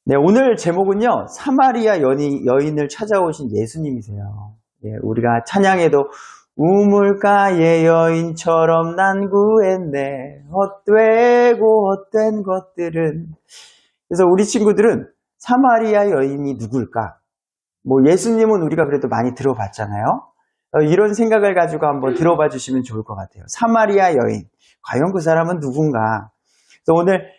네, 오늘 제목은요, 사마리아 여인을 찾아오신 예수님이세요. 예, 우리가 찬양에도 우물가의 여인처럼 난 구했네, 헛되고 헛된 것들은. 그래서 우리 친구들은 사마리아 여인이 누굴까? 뭐 예수님은 우리가 그래도 많이 들어봤잖아요. 이런 생각을 가지고 한번 들어봐 주시면 좋을 것 같아요. 사마리아 여인, 과연 그 사람은 누군가? 그래서 오늘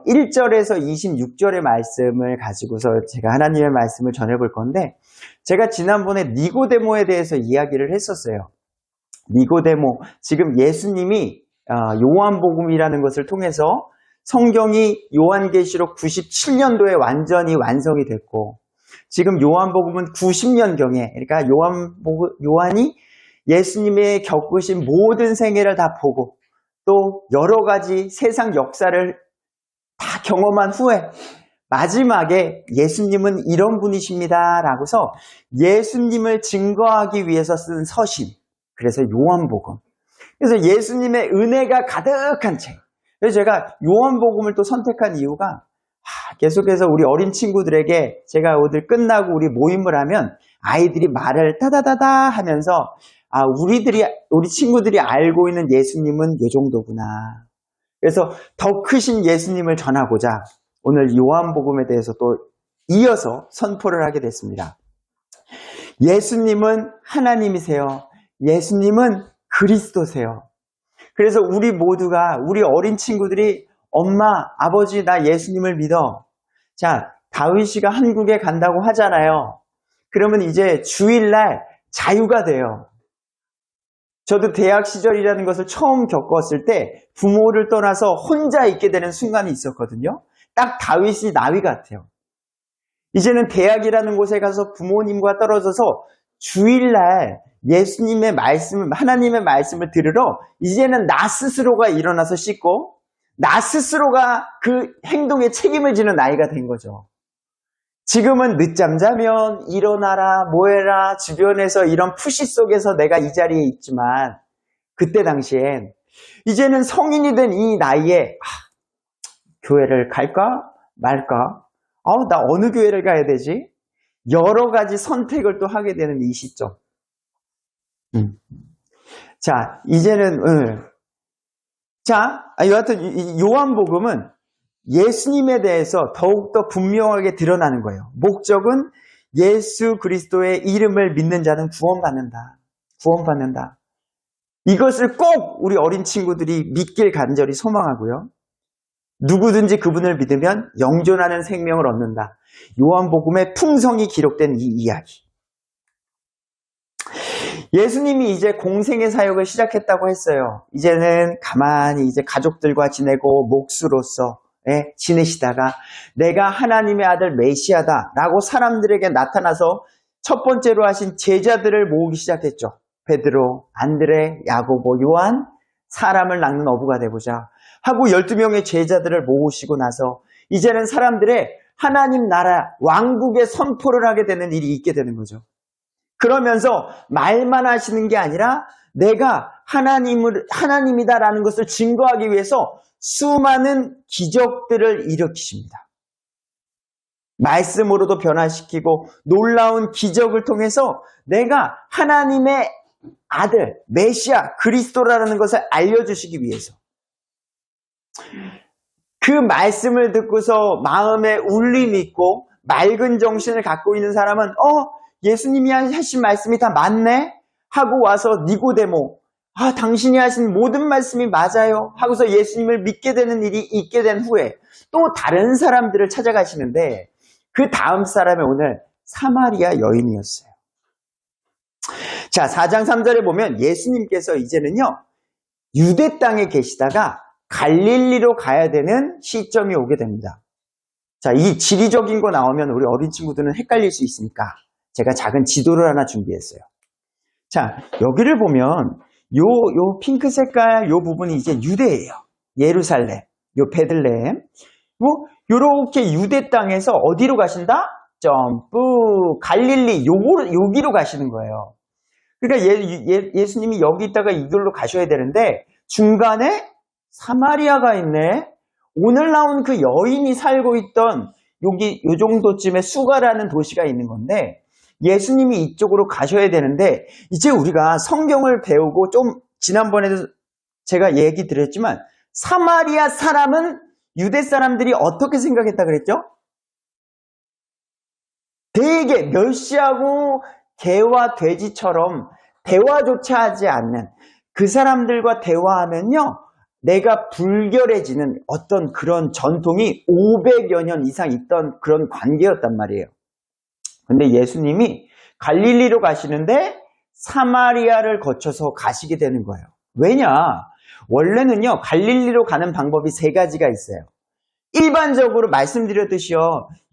1절에서 26절의 말씀을 가지고서 제가 하나님의 말씀을 전해볼 건데, 제가 지난번에 니고데모에 대해서 이야기를 했었어요. 니고데모, 지금 예수님이 요한복음이라는 것을 통해서 성경이 요한계시록 97년도에 완전히 완성이 됐고, 지금 요한복음은 90년경에, 그러니까 요한이 예수님의 겪으신 모든 생애를 다 보고 또 여러 가지 세상 역사를 다 경험한 후에 마지막에 예수님은 이런 분이십니다 라고서 예수님을 증거하기 위해서 쓴 서신, 그래서 요한복음. 그래서 예수님의 은혜가 가득한 책. 그래서 제가 요한복음을 또 선택한 이유가 계속해서 우리 어린 친구들에게 제가 오늘 끝나고 우리 모임을 하면 아이들이 말을 따다다다 하면서 우리 친구들이 알고 있는 예수님은 요 정도구나. 그래서 더 크신 예수님을 전하고자 오늘 요한복음에 대해서 또 이어서 선포를 하게 됐습니다. 예수님은 하나님이세요. 예수님은 그리스도세요. 그래서 우리 모두가, 우리 어린 친구들이 엄마, 아버지, 나 예수님을 믿어. 자, 다윗이가 한국에 간다고 하잖아요. 그러면 이제 주일날 자유가 돼요. 저도 대학 시절이라는 것을 처음 겪었을 때 부모를 떠나서 혼자 있게 되는 순간이 있었거든요. 딱 다윗이 나위 같아요. 이제는 대학이라는 곳에 가서 부모님과 떨어져서 주일날 예수님의 말씀을, 하나님의 말씀을 들으러 이제는 나 스스로가 일어나서 씻고 나 스스로가 그 행동에 책임을 지는 나이가 된 거죠. 지금은 늦잠 자면 일어나라, 뭐해라, 주변에서 이런 푸시 속에서 내가 이 자리에 있지만, 그때 당시엔 이제는 성인이 된 이 나이에 교회를 갈까 말까? 나 어느 교회를 가야 되지? 여러 가지 선택을 또 하게 되는 이 시점. 자, 이제는 여하튼 요한복음은 예수님에 대해서 더욱더 분명하게 드러나는 거예요. 목적은 예수 그리스도의 이름을 믿는 자는 구원받는다. 이것을 꼭 우리 어린 친구들이 믿길 간절히 소망하고요. 누구든지 그분을 믿으면 영존하는 생명을 얻는다. 요한복음의 풍성이 기록된 이 이야기. 예수님이 이제 공생의 사역을 시작했다고 했어요. 이제는 가만히 이제 가족들과 지내고 목수로서 지내시다가 내가 하나님의 아들 메시아다 라고 사람들에게 나타나서 첫 번째로 하신 제자들을 모으기 시작했죠. 베드로, 안드레, 야고보, 요한, 사람을 낚는 어부가 되고자 하고 12명의 제자들을 모으시고 나서 이제는 사람들의 하나님 나라 왕국의 선포를 하게 되는 일이 있게 되는 거죠. 그러면서 말만 하시는 게 아니라 내가 하나님이다라는 것을 증거하기 위해서 수많은 기적들을 일으키십니다. 말씀으로도 변화시키고 놀라운 기적을 통해서 내가 하나님의 아들, 메시아, 그리스도라는 것을 알려주시기 위해서. 그 말씀을 듣고서 마음에 울림이 있고 맑은 정신을 갖고 있는 사람은 예수님이 하신 말씀이 다 맞네? 하고 와서 니고데모, 당신이 하신 모든 말씀이 맞아요 하고서 예수님을 믿게 되는 일이 있게 된 후에 또 다른 사람들을 찾아가시는데 그 다음 사람이 오늘 사마리아 여인이었어요. 자, 4장 3절에 보면 예수님께서 이제는요 유대 땅에 계시다가 갈릴리로 가야 되는 시점이 오게 됩니다. 자, 이 지리적인 거 나오면 우리 어린 친구들은 헷갈릴 수 있으니까 제가 작은 지도를 하나 준비했어요. 자, 여기를 보면 요 핑크 색깔 요 부분이 이제 유대예요. 예루살렘, 요 베들레헴. 요렇게 유대 땅에서 어디로 가신다? 점프, 갈릴리, 여기로 가시는 거예요. 그러니까 예수님이 여기 있다가 이걸로 가셔야 되는데 중간에 사마리아가 있네. 오늘 나온 그 여인이 살고 있던 여기 요 정도쯤에 수가라는 도시가 있는 건데 예수님이 이쪽으로 가셔야 되는데 이제 우리가 성경을 배우고 좀 지난번에도 제가 얘기 드렸지만 사마리아 사람은 유대 사람들이 어떻게 생각했다 그랬죠? 되게 멸시하고 개와 돼지처럼 대화조차 하지 않는 그 사람들과 대화하면요 내가 불결해지는 어떤 그런 전통이 500여 년 이상 있던 그런 관계였단 말이에요. 근데 예수님이 갈릴리로 가시는데 사마리아를 거쳐서 가시게 되는 거예요. 왜냐? 원래는요 갈릴리로 가는 방법이 세 가지가 있어요. 일반적으로 말씀드렸듯이요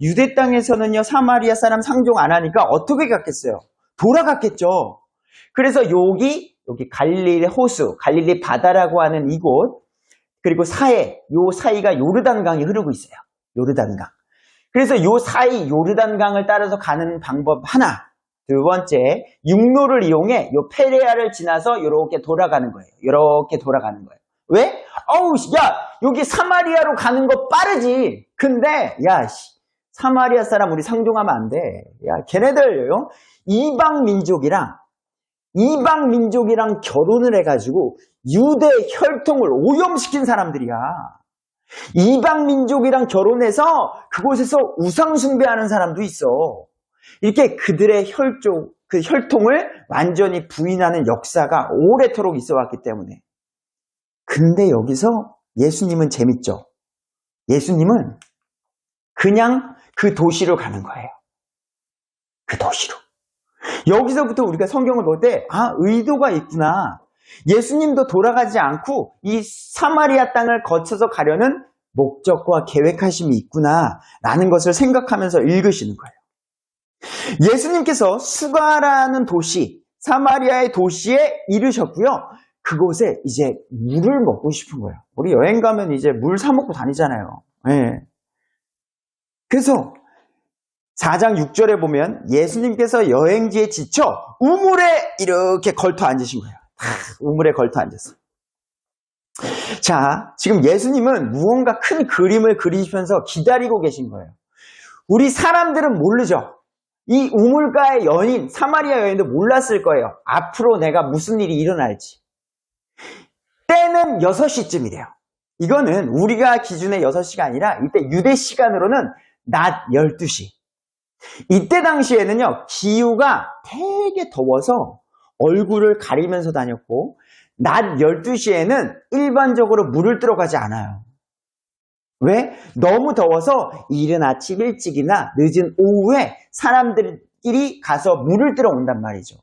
유대 땅에서는요 사마리아 사람 상종 안 하니까 어떻게 갔겠어요? 돌아갔겠죠. 그래서 여기 갈릴리 호수, 갈릴리 바다라고 하는 이곳 그리고 요 사이가 요르단강이 흐르고 있어요. 요르단강. 그래서 요 사이 요르단강을 따라서 가는 방법 하나. 두 번째, 육로를 이용해 요 페레아를 지나서 이렇게 돌아가는 거예요. 이렇게 돌아가는 거예요. 왜? 여기 사마리아로 가는 거 빠르지. 근데 사마리아 사람 우리 상종하면 안 돼. 걔네들 이방 민족이랑 결혼을 해가지고 유대 혈통을 오염시킨 사람들이야. 이방 민족이랑 결혼해서 그곳에서 우상 숭배하는 사람도 있어. 이렇게 그들의 혈통을 완전히 부인하는 역사가 오래도록 있어 왔기 때문에. 근데 여기서 예수님은 재밌죠. 예수님은 그냥 그 도시로 가는 거예요. 그 도시로. 여기서부터 우리가 성경을 볼 때 의도가 있구나. 예수님도 돌아가지 않고 이 사마리아 땅을 거쳐서 가려는 목적과 계획하심이 있구나 라는 것을 생각하면서 읽으시는 거예요. 예수님께서 수가라는 도시, 사마리아의 도시에 이르셨고요. 그곳에 이제 물을 먹고 싶은 거예요. 우리 여행 가면 이제 물 사 먹고 다니잖아요. 네. 그래서 4장 6절에 보면 예수님께서 여행지에 지쳐 우물에 이렇게 걸터 앉으신 거예요. 우물에 걸터 앉았어요. 자, 지금 예수님은 무언가 큰 그림을 그리시면서 기다리고 계신 거예요. 우리 사람들은 모르죠. 이 우물가의 여인, 사마리아 여인도 몰랐을 거예요. 앞으로 내가 무슨 일이 일어날지. 때는 6시쯤이래요. 이거는 우리가 기준의 6시가 아니라 이때 유대 시간으로는 낮 12시. 이때 당시에는요, 기후가 되게 더워서 얼굴을 가리면서 다녔고, 낮 12시에는 일반적으로 물을 뜨러 가지 않아요. 왜? 너무 더워서 이른 아침 일찍이나 늦은 오후에 사람들끼리 가서 물을 뜨러 온단 말이죠.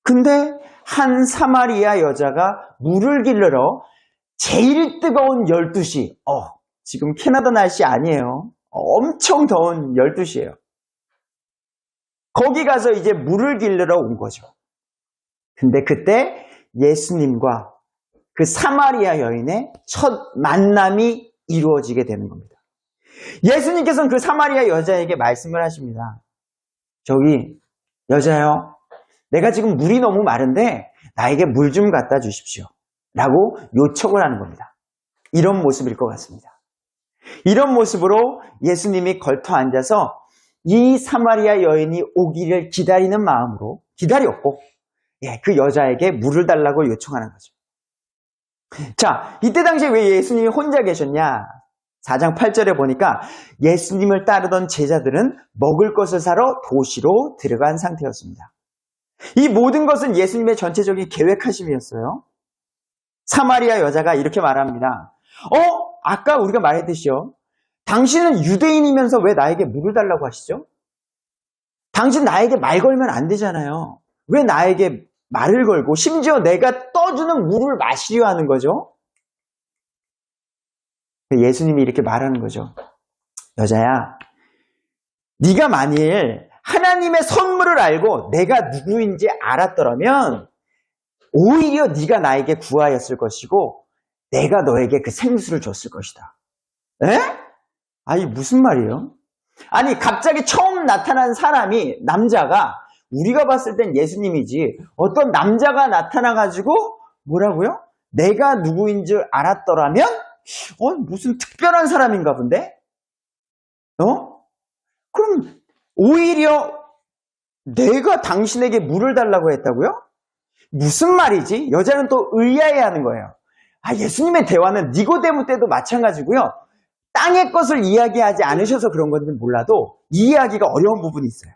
근데 한 사마리아 여자가 물을 길러러 제일 뜨거운 12시, 지금 캐나다 날씨 아니에요. 엄청 더운 12시예요. 거기 가서 이제 물을 길러러 온 거죠. 근데 그때 예수님과 그 사마리아 여인의 첫 만남이 이루어지게 되는 겁니다. 예수님께서는 그 사마리아 여자에게 말씀을 하십니다. 저기 여자요, 내가 지금 물이 너무 마른데 나에게 물 좀 갖다 주십시오 라고 요청을 하는 겁니다. 이런 모습일 것 같습니다. 이런 모습으로 예수님이 걸터 앉아서 이 사마리아 여인이 오기를 기다리는 마음으로 기다렸고, 그 여자에게 물을 달라고 요청하는 거죠. 자, 이때 당시에 왜 예수님이 혼자 계셨냐? 4장 8절에 보니까 예수님을 따르던 제자들은 먹을 것을 사러 도시로 들어간 상태였습니다. 이 모든 것은 예수님의 전체적인 계획하심이었어요. 사마리아 여자가 이렇게 말합니다. 아까 우리가 말했듯이요. 당신은 유대인이면서 왜 나에게 물을 달라고 하시죠? 당신 나에게 말 걸면 안 되잖아요. 왜 나에게 말을 걸고 심지어 내가 떠주는 물을 마시려 하는 거죠? 예수님이 이렇게 말하는 거죠. 여자야, 네가 만일 하나님의 선물을 알고 내가 누구인지 알았더라면 오히려 네가 나에게 구하였을 것이고 내가 너에게 그 생수를 줬을 것이다. 에? 아니 무슨 말이에요? 아니 갑자기 처음 나타난 사람이, 남자가, 우리가 봤을 땐 예수님이지 어떤 남자가 나타나가지고 뭐라고요? 내가 누구인 줄 알았더라면 무슨 특별한 사람인가 본데? 그럼 오히려 내가 당신에게 물을 달라고 했다고요? 무슨 말이지? 여자는 또 의아해하는 거예요. 예수님의 대화는 니고데모 때도 마찬가지고요. 땅의 것을 이야기하지 않으셔서 그런 건지는 몰라도 이해하기가 어려운 부분이 있어요.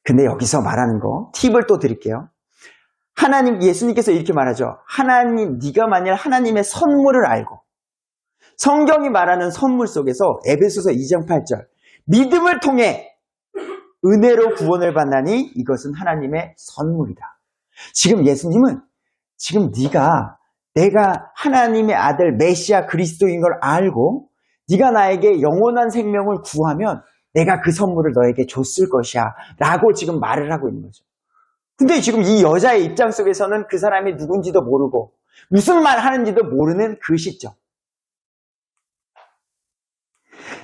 근데 여기서 말하는 거 팁을 또 드릴게요. 예수님께서 이렇게 말하죠. 네가 만일 하나님의 선물을 알고, 성경이 말하는 선물 속에서 에베소서 2장 8절, 믿음을 통해 은혜로 구원을 받나니 이것은 하나님의 선물이다. 지금 예수님은 내가 하나님의 아들 메시아 그리스도인 걸 알고 네가 나에게 영원한 생명을 구하면 내가 그 선물을 너에게 줬을 것이야 라고 지금 말을 하고 있는 거죠. 근데 지금 이 여자의 입장 속에서는 그 사람이 누군지도 모르고 무슨 말 하는지도 모르는 그 시점.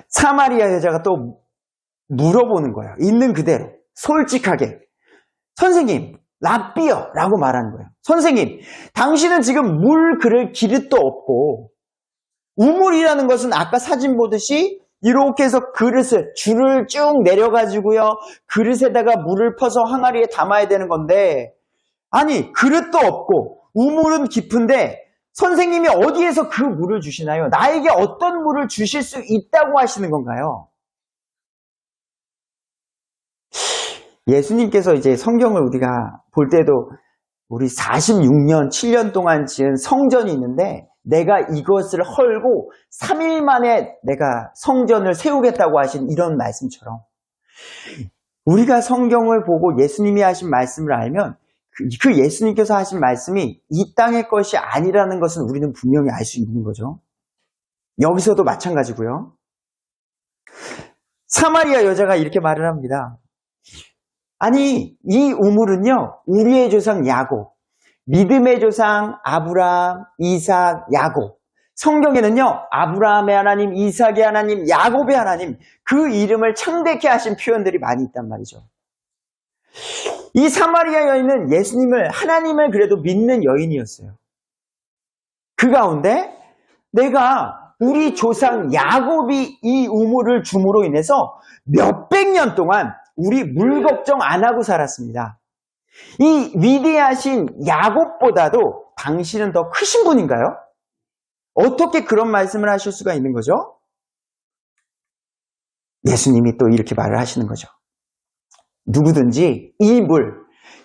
사마리아 여자가 또 물어보는 거예요. 있는 그대로 솔직하게. 선생님, 랍비여 라고 말하는 거예요. 선생님, 당신은 지금 물 그릇 기릇도 없고 우물이라는 것은 아까 사진 보듯이 이렇게 해서 줄을 쭉 내려가지고요. 그릇에다가 물을 퍼서 항아리에 담아야 되는 건데, 아니 그릇도 없고 우물은 깊은데 선생님이 어디에서 그 물을 주시나요? 나에게 어떤 물을 주실 수 있다고 하시는 건가요? 예수님께서 이제 성경을 우리가 볼 때도 우리 46년, 7년 동안 지은 성전이 있는데 내가 이것을 헐고 3일 만에 내가 성전을 세우겠다고 하신 이런 말씀처럼 우리가 성경을 보고 예수님이 하신 말씀을 알면 그 예수님께서 하신 말씀이 이 땅의 것이 아니라는 것은 우리는 분명히 알 수 있는 거죠. 여기서도 마찬가지고요. 사마리아 여자가 이렇게 말을 합니다. 아니, 이 우물은요, 우리의 조상 야곱, 믿음의 조상 아브라함, 이삭, 야곱. 성경에는요, 아브라함의 하나님, 이삭의 하나님, 야곱의 하나님, 그 이름을 창대케 하신 표현들이 많이 있단 말이죠. 이 사마리아 여인은 예수님을, 하나님을 그래도 믿는 여인이었어요. 그 가운데 내가 우리 조상 야곱이 이 우물을 줌으로 인해서 몇백 년 동안 우리 물 걱정 안 하고 살았습니다. 이 위대하신 야곱보다도 당신은 더 크신 분인가요? 어떻게 그런 말씀을 하실 수가 있는 거죠? 예수님이 또 이렇게 말을 하시는 거죠. 누구든지 이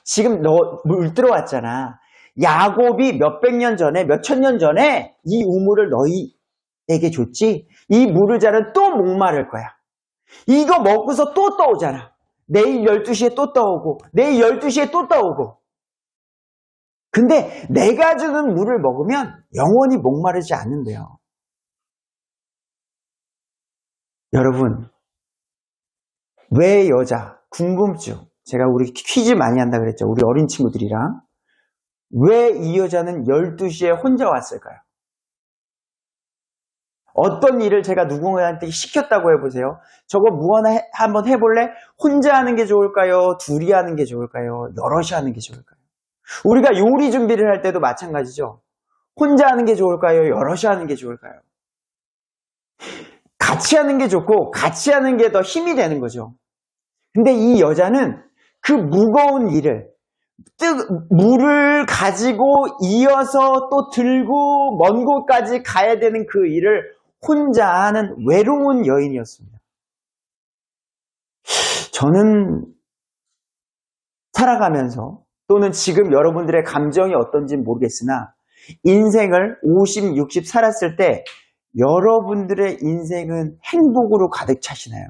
지금 너 물 들어왔잖아. 야곱이 몇백 년 전에, 몇천 년 전에 이 우물을 너희에게 줬지. 이 물을 자는 또 목마를 거야. 이거 먹고서 또 떠오잖아. 내일 12시에 또 떠오고 내일 12시에 또 떠오고. 근데 내가 주는 물을 먹으면 영원히 목마르지 않는데요. 여러분, 왜 여자, 궁금증, 제가 우리 퀴즈 많이 한다 그랬죠. 우리 어린 친구들이랑. 왜 이 여자는 12시에 혼자 왔을까요? 어떤 일을 제가 누군가한테 시켰다고 해보세요. 저거 한번 해볼래? 혼자 하는 게 좋을까요? 둘이 하는 게 좋을까요? 여럿이 하는 게 좋을까요? 우리가 요리 준비를 할 때도 마찬가지죠. 혼자 하는 게 좋을까요? 여럿이 하는 게 좋을까요? 같이 하는 게 좋고 같이 하는 게 더 힘이 되는 거죠. 근데 이 여자는 그 무거운 일을 물을 가지고 이어서 또 들고 먼 곳까지 가야 되는 그 일을 혼자 하는 외로운 여인이었습니다. 저는 살아가면서 또는 지금 여러분들의 감정이 어떤지 모르겠으나 인생을 50, 60 살았을 때 여러분들의 인생은 행복으로 가득 차시나요?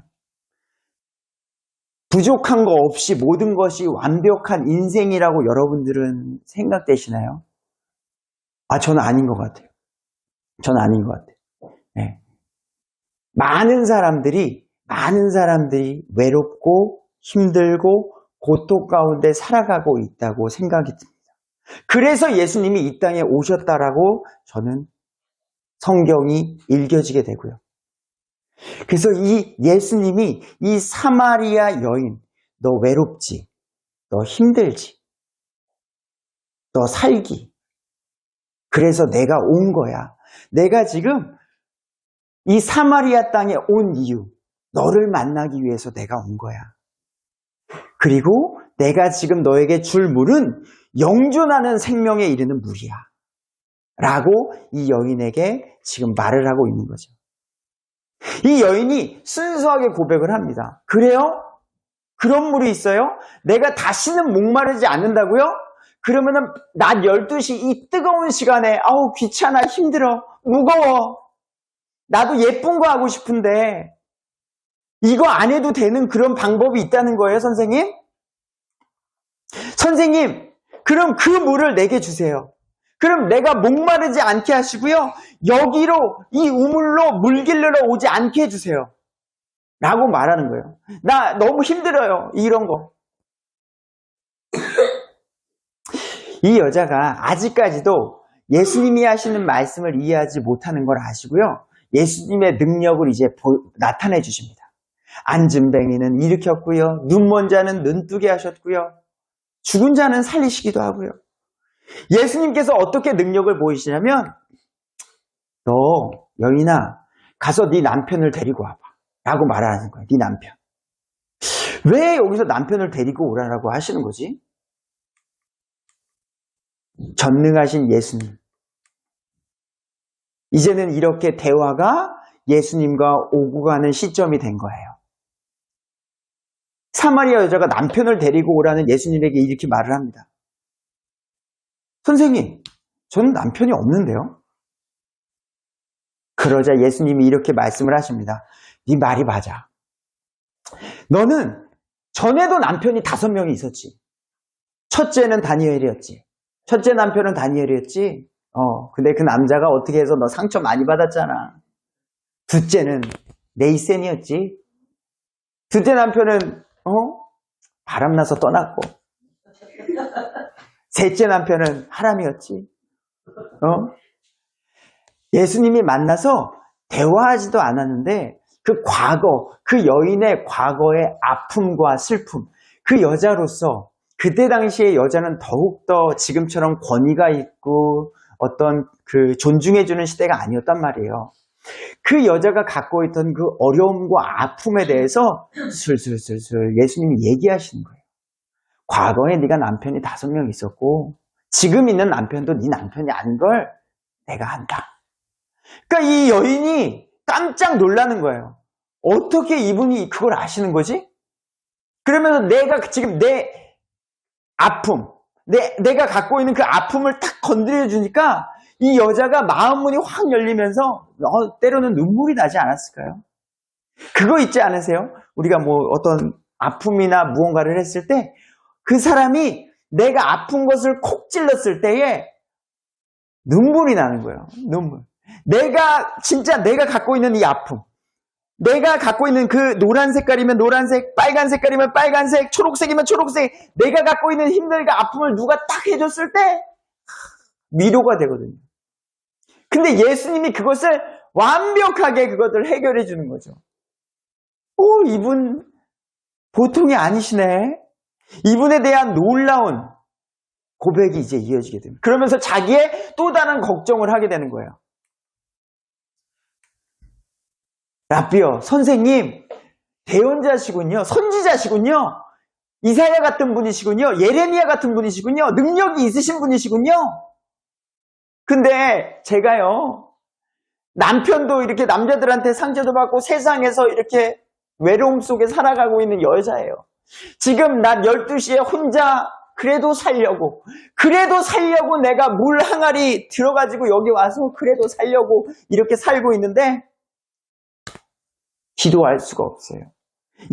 부족한 거 없이 모든 것이 완벽한 인생이라고 여러분들은 생각되시나요? 저는 아닌 것 같아요. 저는 아닌 것 같아요. 네. 많은 사람들이 외롭고 힘들고 고통 가운데 살아가고 있다고 생각이 듭니다. 그래서 예수님이 이 땅에 오셨다라고 저는 성경이 읽혀지게 되고요. 그래서 이 예수님이 이 사마리아 여인, 너 외롭지? 너 힘들지? 너 살기? 그래서 내가 온 거야. 내가 지금 이 사마리아 땅에 온 이유, 너를 만나기 위해서 내가 온 거야. 그리고 내가 지금 너에게 줄 물은 영존하는 생명에 이르는 물이야. 라고 이 여인에게 지금 말을 하고 있는 거죠. 이 여인이 순수하게 고백을 합니다. 그래요? 그런 물이 있어요? 내가 다시는 목마르지 않는다고요? 그러면은 낮 12시 이 뜨거운 시간에 아우 귀찮아 힘들어 무거워 나도 예쁜 거 하고 싶은데 이거 안 해도 되는 그런 방법이 있다는 거예요, 선생님? 선생님, 그럼 그 물을 내게 주세요. 그럼 내가 목마르지 않게 하시고요. 여기로 이 우물로 물 길르러 오지 않게 해주세요. 라고 말하는 거예요. 나 너무 힘들어요. 이런 거. 이 여자가 아직까지도 예수님이 하시는 말씀을 이해하지 못하는 걸 아시고요. 예수님의 능력을 이제 나타내 주십니다. 앉은뱅이는 일으켰고요. 눈먼 자는 눈뜨게 하셨고요. 죽은 자는 살리시기도 하고요. 예수님께서 어떻게 능력을 보이시냐면 너 여인아 가서 네 남편을 데리고 와봐 라고 말하는 거예요. 네 남편. 왜 여기서 남편을 데리고 오라라고 하시는 거지? 전능하신 예수님. 이제는 이렇게 대화가 예수님과 오고 가는 시점이 된 거예요. 사마리아 여자가 남편을 데리고 오라는 예수님에게 이렇게 말을 합니다. 선생님, 저는 남편이 없는데요? 그러자 예수님이 이렇게 말씀을 하십니다. 네 말이 맞아. 너는 전에도 남편이 5명이 있었지. 첫째는 다니엘이었지. 첫째 남편은 다니엘이었지. 근데 그 남자가 어떻게 해서 너 상처 많이 받았잖아. 둘째는 네이센이었지. 둘째 남편은 바람나서 떠났고. 셋째 남편은 하람이었지. 예수님이 만나서 대화하지도 않았는데 그 과거, 그 여인의 과거의 아픔과 슬픔, 그 여자로서 그때 당시에 여자는 더욱더 지금처럼 권위가 있고 어떤 그 존중해주는 시대가 아니었단 말이에요. 그 여자가 갖고 있던 그 어려움과 아픔에 대해서 슬슬슬슬 예수님이 얘기하시는 거예요. 과거에 네가 남편이 5명 있었고 지금 있는 남편도 네 남편이 아닌 걸 내가 안다. 그러니까 이 여인이 깜짝 놀라는 거예요. 어떻게 이분이 그걸 아시는 거지? 그러면서 내가 지금 내 아픔, 내가 갖고 있는 그 아픔을 탁 건드려 주니까 이 여자가 마음 문이 확 열리면서 때로는 눈물이 나지 않았을까요? 그거 있지 않으세요? 우리가 뭐 어떤 아픔이나 무언가를 했을 때 그 사람이 내가 아픈 것을 콕 찔렀을 때에 눈물이 나는 거예요. 눈물. 진짜 내가 갖고 있는 이 아픔. 내가 갖고 있는 그 노란 색깔이면 노란색, 빨간 색깔이면 빨간색, 초록색이면 초록색. 내가 갖고 있는 힘들과 아픔을 누가 딱 해줬을 때 위로가 되거든요. 근데 예수님이 그것을 완벽하게 그것을 해결해 주는 거죠. 이분 보통이 아니시네. 이분에 대한 놀라운 고백이 이제 이어지게 됩니다. 그러면서 자기의 또 다른 걱정을 하게 되는 거예요. 라비어, 선생님, 대언자시군요. 선지자시군요. 이사야 같은 분이시군요. 예레미야 같은 분이시군요. 능력이 있으신 분이시군요. 근데 제가요, 남편도 이렇게 남자들한테 상처도 받고 세상에서 이렇게 외로움 속에 살아가고 있는 여자예요. 지금 낮 12시에 혼자 그래도 살려고 내가 물 항아리 들어가지고 여기 와서 그래도 살려고 이렇게 살고 있는데 기도할 수가 없어요.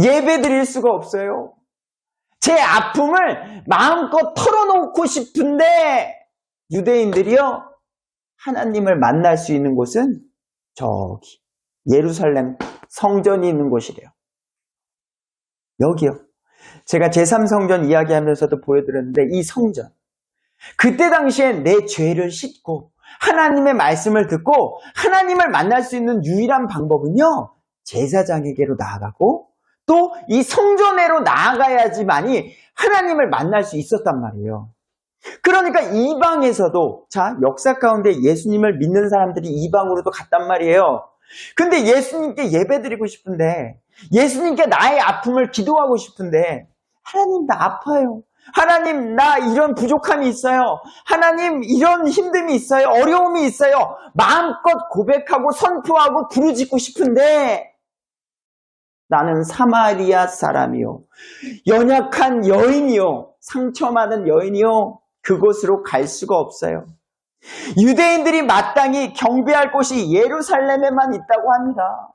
예배 드릴 수가 없어요. 제 아픔을 마음껏 털어놓고 싶은데 유대인들이요, 하나님을 만날 수 있는 곳은 저기 예루살렘 성전이 있는 곳이래요. 여기요. 제가 제3성전 이야기하면서도 보여드렸는데 이 성전, 그때 당시엔 내 죄를 씻고 하나님의 말씀을 듣고 하나님을 만날 수 있는 유일한 방법은요, 제사장에게로 나아가고 또 이 성전에로 나아가야지만이 하나님을 만날 수 있었단 말이에요. 그러니까 이방에서도, 자, 역사 가운데 예수님을 믿는 사람들이 이방으로도 갔단 말이에요. 근데 예수님께 예배드리고 싶은데, 예수님께 나의 아픔을 기도하고 싶은데, 하나님 나 아파요. 하나님 나 이런 부족함이 있어요. 하나님 이런 힘듦이 있어요. 어려움이 있어요. 마음껏 고백하고 선포하고 부르짖고 싶은데 나는 사마리아 사람이요, 연약한 여인이요, 상처 많은 여인이요, 그곳으로 갈 수가 없어요. 유대인들이 마땅히 경배할 곳이 예루살렘에만 있다고 합니다.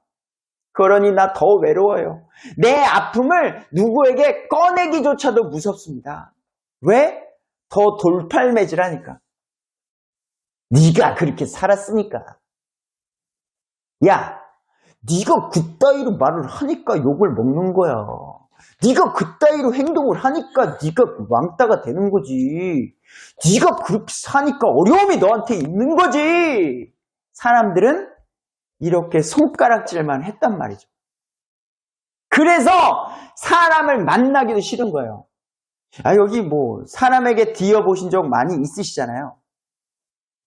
그러니 나 더 외로워요. 내 아픔을 누구에게 꺼내기조차도 무섭습니다. 왜? 더 돌팔매질하니까. 네가 그렇게 살았으니까. 야, 네가 그따위로 말을 하니까 욕을 먹는 거야. 네가 그따위로 행동을 하니까 네가 왕따가 되는 거지. 네가 그렇게 사니까 어려움이 너한테 있는 거지. 사람들은 이렇게 손가락질만 했단 말이죠. 그래서 사람을 만나기도 싫은 거예요. 여기 뭐 사람에게 뒤어보신 적 많이 있으시잖아요.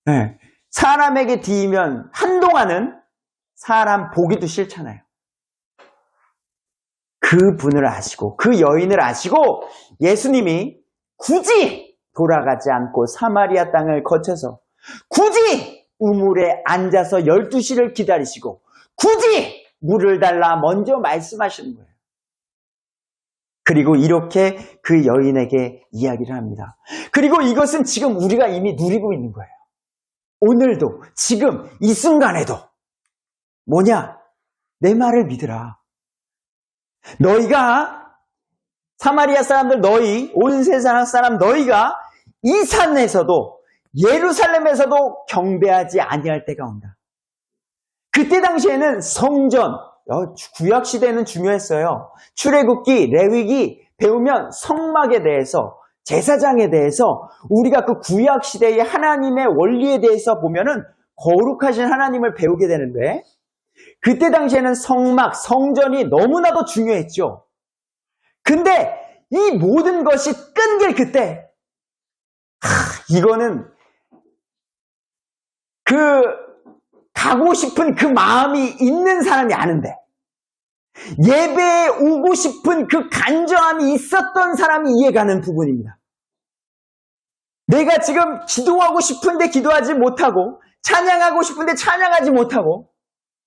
네. 사람에게 뒤이면 한동안은 사람 보기도 싫잖아요. 그분을 아시고 그 여인을 아시고 예수님이 굳이 돌아가지 않고 사마리아 땅을 거쳐서 굳이 우물에 앉아서 12시를 기다리시고 굳이 물을 달라 먼저 말씀하시는 거예요. 그리고 이렇게 그 여인에게 이야기를 합니다. 그리고 이것은 지금 우리가 이미 누리고 있는 거예요. 오늘도 지금 이 순간에도 뭐냐? 내 말을 믿으라. 너희가 사마리아 사람들, 너희 온 세상 사람 너희가 이 산에서도 예루살렘에서도 경배하지 아니할 때가 온다. 그때 당시에는 성전, 구약 시대는 중요했어요. 출애굽기, 레위기 배우면 성막에 대해서, 제사장에 대해서 우리가 그 구약 시대의 하나님의 원리에 대해서 보면은 거룩하신 하나님을 배우게 되는데, 그때 당시에는 성막, 성전이 너무나도 중요했죠. 근데 이 모든 것이 끈길 그때, 이거는 가고 싶은 그 마음이 있는 사람이 아는데, 예배에 오고 싶은 그 간절함이 있었던 사람이 이해가는 부분입니다. 내가 지금 기도하고 싶은데 기도하지 못하고, 찬양하고 싶은데 찬양하지 못하고,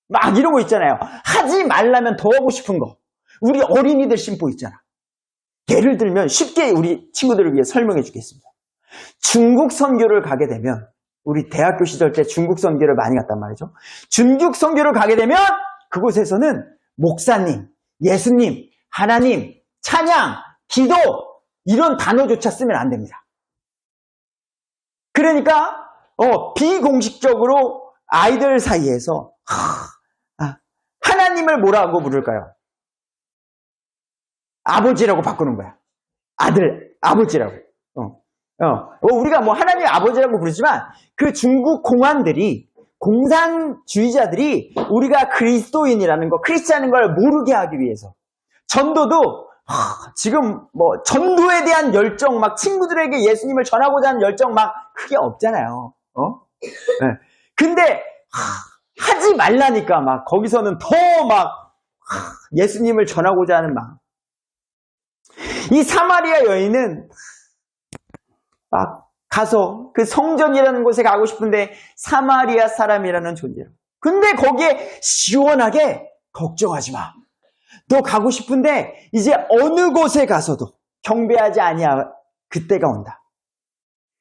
막 이러고 있잖아요. 하지 말라면 더 하고 싶은 거. 우리 어린이들 심보 있잖아. 예를 들면 쉽게 우리 친구들을 위해 설명해 주겠습니다. 중국 선교를 가게 되면, 우리 대학교 시절 때 중국 선교를 많이 갔단 말이죠. 중국 선교를 가게 되면 그곳에서는 목사님, 예수님, 하나님, 찬양, 기도 이런 단어조차 쓰면 안 됩니다. 그러니까 비공식적으로 아이들 사이에서 하나님을 뭐라고 부를까요? 아버지라고 바꾸는 거야. 아들, 아버지라고. 우리가 뭐 하나님 아버지라고 부르지만 그 중국 공안들이, 공산주의자들이 우리가 그리스도인이라는 거, 크리스찬인 걸 모르게 하기 위해서 전도도 지금 뭐 전도에 대한 열정, 막 친구들에게 예수님을 전하고자 하는 열정 막 크게 없잖아요. 네. 근데 하지 말라니까 막 거기서는 더 막 예수님을 전하고자 하는 마음. 이 사마리아 여인은 막 가서 그 성전이라는 곳에 가고 싶은데 사마리아 사람이라는 존재로. 근데 거기에 시원하게 걱정하지 마. 너 가고 싶은데 이제 어느 곳에 가서도 경배하지 아니할 그때가 온다.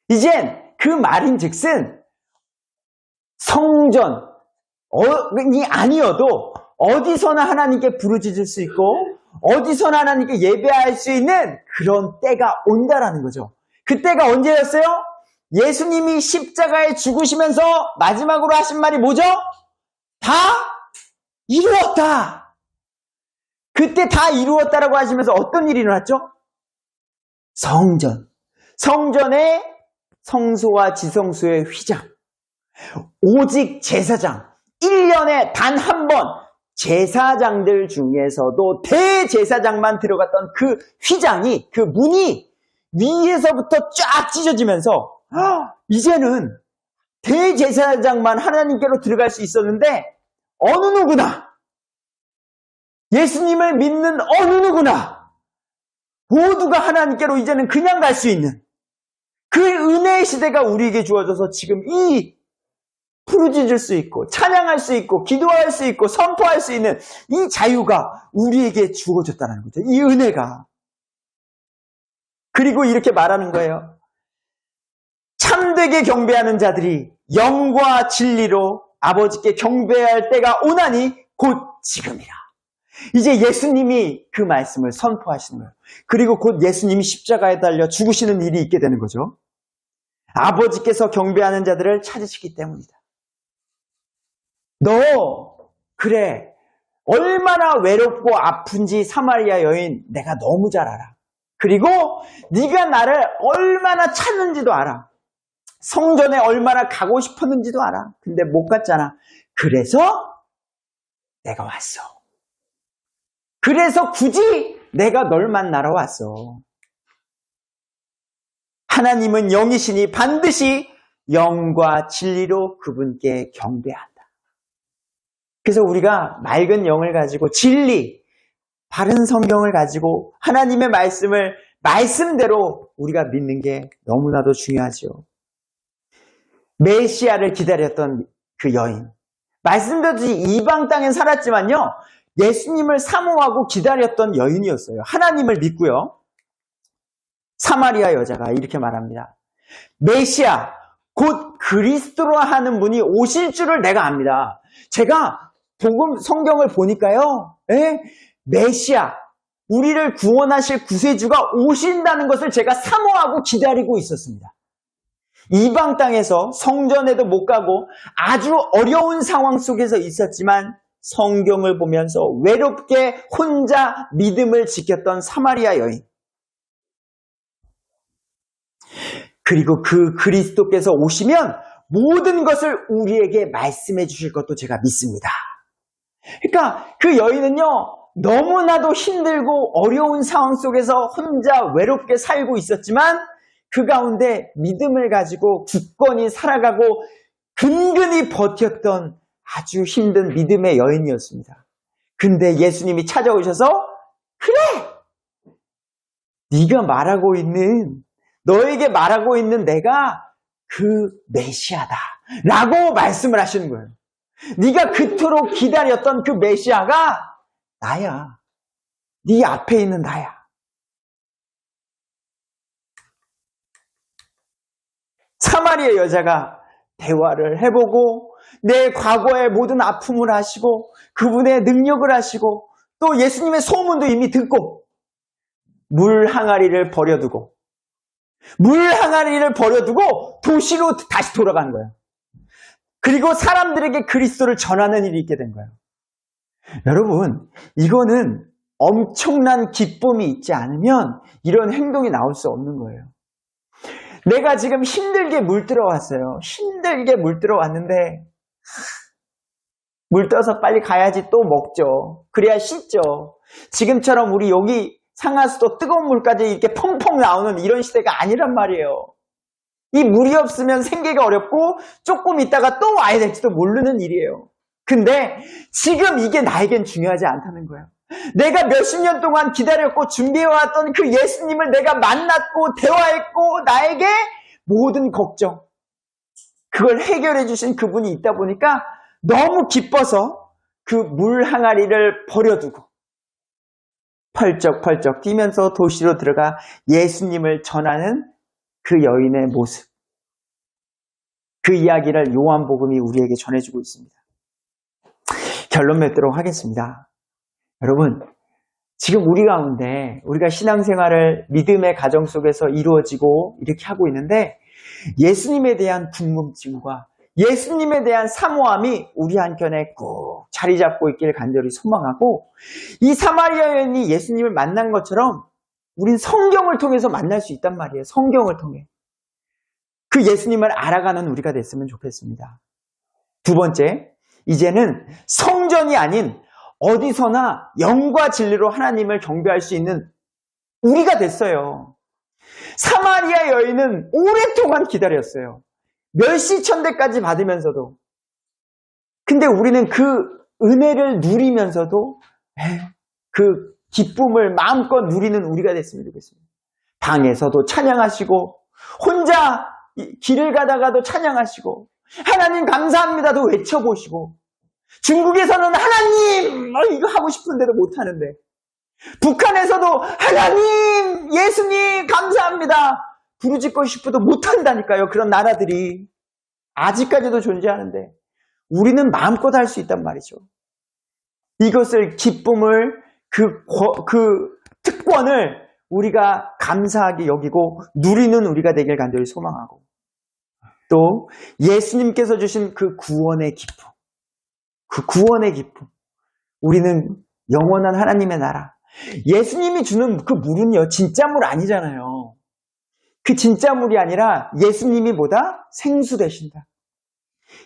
이젠 그 말인즉슨 성전이 아니어도 어디서나 하나님께 부르짖을 수 있고 어디서나 하나님께 예배할 수 있는 그런 때가 온다라는 거죠. 그때가 언제였어요? 예수님이 십자가에 죽으시면서 마지막으로 하신 말이 뭐죠? 다 이루었다. 그때 다 이루었다라고 하시면서 어떤 일이 일어났죠? 성전의 성소와 지성소의 휘장, 오직 제사장, 1년에 단 한 번 제사장들 중에서도 대제사장만 들어갔던 그 휘장이, 그 문이 위에서부터 쫙 찢어지면서 이제는 대제사장만 하나님께로 들어갈 수 있었는데 어느 누구나, 예수님을 믿는 어느 누구나 모두가 하나님께로 이제는 그냥 갈 수 있는 그 은혜의 시대가 우리에게 주어져서 지금 이 부르짖을 수 있고 찬양할 수 있고 기도할 수 있고 선포할 수 있는 이 자유가 우리에게 주어졌다는 거죠. 이 은혜가. 그리고 이렇게 말하는 거예요. 참되게 경배하는 자들이 영과 진리로 아버지께 경배할 때가 오나니 곧 지금이라. 이제 예수님이 그 말씀을 선포하시는 거예요. 그리고 곧 예수님이 십자가에 달려 죽으시는 일이 있게 되는 거죠. 아버지께서 경배하는 자들을 찾으시기 때문이다. 너 그래 얼마나 외롭고 아픈지 사마리아 여인 내가 너무 잘 알아. 그리고 네가 나를 얼마나 찾는지도 알아. 성전에 얼마나 가고 싶었는지도 알아. 근데 못 갔잖아. 그래서 내가 왔어. 그래서 굳이 내가 널 만나러 왔어. 하나님은 영이시니 반드시 영과 진리로 그분께 경배한다. 그래서 우리가 맑은 영을 가지고 진리, 바른 성경을 가지고 하나님의 말씀을 말씀대로 우리가 믿는 게 너무나도 중요하죠. 메시아를 기다렸던 그 여인. 말씀드렸듯이 이방 땅에 살았지만요. 예수님을 사모하고 기다렸던 여인이었어요. 하나님을 믿고요. 사마리아 여자가 이렇게 말합니다. 메시아, 곧 그리스도로 하는 분이 오실 줄을 내가 압니다. 제가 복음 성경을 보니까요. 메시아, 우리를 구원하실 구세주가 오신다는 것을 제가 사모하고 기다리고 있었습니다. 이방 땅에서 성전에도 못 가고 아주 어려운 상황 속에서 있었지만 성경을 보면서 외롭게 혼자 믿음을 지켰던 사마리아 여인. 그리고 그 그리스도께서 오시면 모든 것을 우리에게 말씀해 주실 것도 제가 믿습니다. 그러니까 그 여인은요, 너무나도 힘들고 어려운 상황 속에서 혼자 외롭게 살고 있었지만 그 가운데 믿음을 가지고 굳건히 살아가고 근근히 버텼던 아주 힘든 믿음의 여인이었습니다. 근데 예수님이 찾아오셔서 그래! 네가 말하고 있는, 너에게 말하고 있는 내가 그 메시아다 라고 말씀을 하시는 거예요. 네가 그토록 기다렸던 그 메시아가 나야. 네 앞에 있는 나야. 사마리아 여자가 대화를 해보고 내 과거의 모든 아픔을 아시고 그분의 능력을 아시고 또 예수님의 소문도 이미 듣고 물 항아리를 버려두고 도시로 다시 돌아간 거예요. 그리고 사람들에게 그리스도를 전하는 일이 있게 된 거예요. 여러분, 이거는 엄청난 기쁨이 있지 않으면 이런 행동이 나올 수 없는 거예요. 내가 지금 힘들게 물들어왔어요. 힘들게 물들어왔는데 물떠서 빨리 가야지 또 먹죠. 그래야 씻죠. 지금처럼 우리 여기 상하수도 뜨거운 물까지 이렇게 펑펑 나오는 이런 시대가 아니란 말이에요. 이 물이 없으면 생계가 어렵고 조금 있다가 또 와야 될지도 모르는 일이에요. 근데 지금 이게 나에겐 중요하지 않다는 거예요. 내가 몇십 년 동안 기다렸고 준비해왔던 그 예수님을 내가 만났고 대화했고 나에게 모든 걱정, 그걸 해결해 주신 그분이 있다 보니까 너무 기뻐서 그 물 항아리를 버려두고 펄쩍펄쩍 뛰면서 도시로 들어가 예수님을 전하는 그 여인의 모습. 그 이야기를 요한복음이 우리에게 전해주고 있습니다. 결론 맺도록 하겠습니다. 여러분, 지금 우리 가운데 우리가 신앙생활을 믿음의 가정 속에서 이루어지고 이렇게 하고 있는데 예수님에 대한 궁금증과 예수님에 대한 사모함이 우리 한켠에 꼭 자리 잡고 있기를 간절히 소망하고 이 사마리아 여인이 예수님을 만난 것처럼 우린 성경을 통해서 만날 수 있단 말이에요. 성경을 통해. 그 예수님을 알아가는 우리가 됐으면 좋겠습니다. 두 번째, 이제는 성전이 아닌 어디서나 영과 진리로 하나님을 경배할 수 있는 우리가 됐어요. 사마리아 여인은 오랫동안 기다렸어요. 멸시천대까지 받으면서도. 근데 우리는 그 은혜를 누리면서도 그 기쁨을 마음껏 누리는 우리가 됐으면 좋겠습니다. 방에서도 찬양하시고 혼자 길을 가다가도 찬양하시고 하나님 감사합니다도 외쳐보시고 중국에서는 하나님 이거 하고 싶은데도 못하는데 북한에서도 하나님 예수님 감사합니다 부르짖고 싶어도 못한다니까요. 그런 나라들이 아직까지도 존재하는데 우리는 마음껏 할 수 있단 말이죠. 이것을 기쁨을 그 특권을 우리가 감사하게 여기고 누리는 우리가 되길 간절히 소망하고 또 예수님께서 주신 그 구원의 기쁨 그 구원의 기쁨 우리는 영원한 하나님의 나라 예수님이 주는 그 물은요 진짜 물 아니잖아요. 그 진짜 물이 아니라 예수님이 뭐다? 생수 되신다.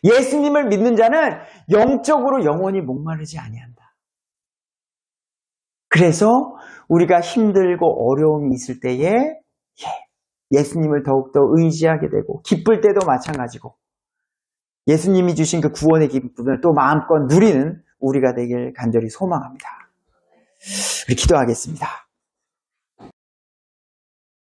예수님을 믿는 자는 영적으로 영원히 목마르지 아니한다. 그래서 우리가 힘들고 어려움이 있을 때에 예수님을 더욱더 의지하게 되고 기쁠 때도 마찬가지고 예수님이 주신 그 구원의 기쁨을 또 마음껏 누리는 우리가 되길 간절히 소망합니다. 우리 기도하겠습니다.